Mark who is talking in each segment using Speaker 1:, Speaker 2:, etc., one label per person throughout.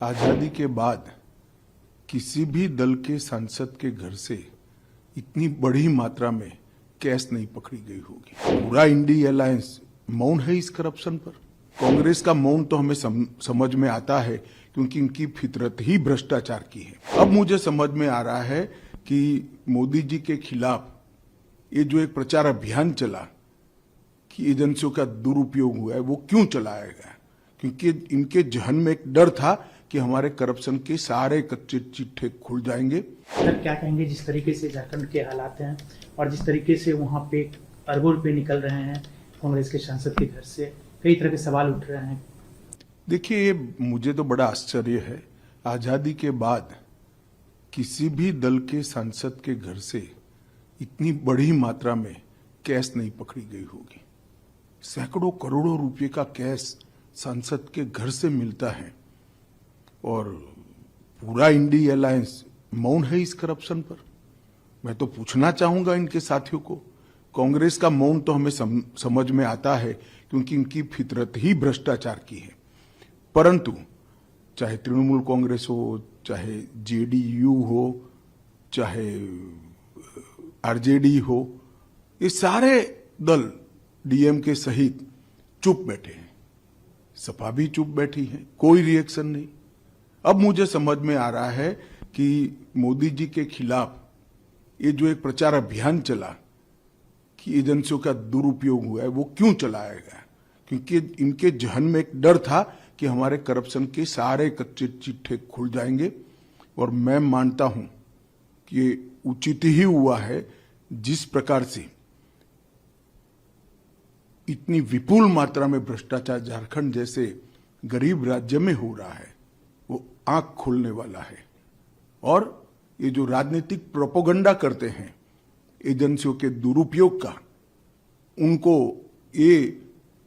Speaker 1: आजादी के बाद किसी भी दल के सांसद के घर से इतनी बड़ी मात्रा में कैश नहीं पकड़ी गई होगी। पूरा इंडी अलायंस मौन है इस करप्शन पर। कांग्रेस का मौन तो हमें समझ में आता है क्योंकि इनकी फितरत ही भ्रष्टाचार की है। अब मुझे समझ में आ रहा है कि मोदी जी के खिलाफ ये जो एक प्रचार अभियान चला कि एजेंसियों का दुरुपयोग हुआ है, वो क्यों चलाया गया? क्योंकि इनके जहन में एक डर था कि हमारे करप्शन के सारे कच्चे चिट्ठे खुल जाएंगे।
Speaker 2: सर, क्या कहेंगे जिस तरीके से झारखंड के हालात हैं और जिस तरीके से वहाँ पे अरबों रुपए निकल रहे हैं कांग्रेस के सांसद के घर से, कई तरह के सवाल उठ रहे हैं।
Speaker 1: देखिए, ये मुझे तो बड़ा आश्चर्य है। आजादी के बाद किसी भी दल के सांसद के घर से इतनी बड़ी मात्रा में कैश नहीं पकड़ी गई होगी। सैकड़ों करोड़ों रुपए का कैश सांसद के घर से मिलता है और पूरा इंडी अलायंस मौन है इस करप्शन पर। मैं तो पूछना चाहूंगा इनके साथियों को, कांग्रेस का मौन तो हमें समझ में आता है क्योंकि इनकी फितरत ही भ्रष्टाचार की है। परंतु चाहे तृणमूल कांग्रेस हो, चाहे जेडीयू हो, चाहे आरजेडी हो, ये सारे दल डीएमके सहित चुप बैठे हैं। सपा भी चुप बैठी है, कोई रिएक्शन नहीं। अब मुझे समझ में आ रहा है कि मोदी जी के खिलाफ ये जो एक प्रचार अभियान चला कि एजेंसियों का दुरुपयोग हुआ है, वो क्यों चलाया गया? क्योंकि इनके जहन में एक डर था कि हमारे करप्शन के सारे कच्चे चिट्ठे खुल जाएंगे। और मैं मानता हूं कि ये उचित ही हुआ है। जिस प्रकार से इतनी विपुल मात्रा में भ्रष्टाचार झारखंड जैसे गरीब राज्य में हो रहा है, वो आंख खोलने वाला है। और ये जो राजनीतिक प्रोपोगंडा करते हैं एजेंसियों के दुरुपयोग का, उनको ये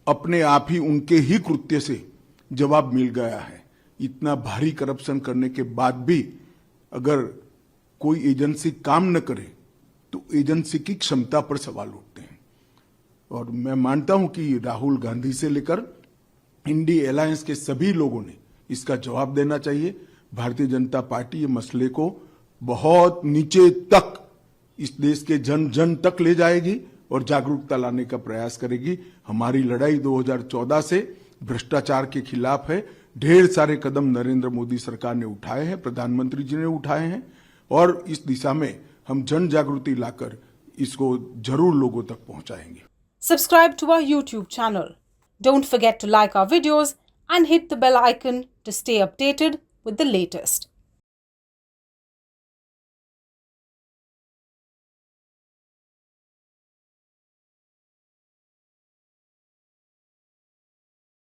Speaker 1: अपने आप ही उनके ही कृत्य से जवाब मिल गया है। इतना भारी करप्शन करने के बाद भी अगर कोई एजेंसी काम न करे तो एजेंसी की क्षमता पर सवाल उठते हैं। और मैं मानता हूं कि राहुल गांधी से लेकर इंडी अलायंस के सभी लोगों ने इसका जवाब देना चाहिए। भारतीय जनता पार्टी ये मसले को बहुत नीचे तक, इस देश के जन जन तक ले जाएगी और जागरूकता लाने का प्रयास करेगी। हमारी लड़ाई 2014 से भ्रष्टाचार के खिलाफ है। ढेर सारे कदम नरेंद्र मोदी सरकार ने उठाए हैं, प्रधानमंत्री जी ने उठाए हैं, और इस दिशा में हम जन जागृति लाकर इसको जरूर लोगों तक पहुंचाएंगे।
Speaker 3: Subscribe to our YouTube channel. Don't forget to like our videos and hit the bell icon to stay updated with the latest.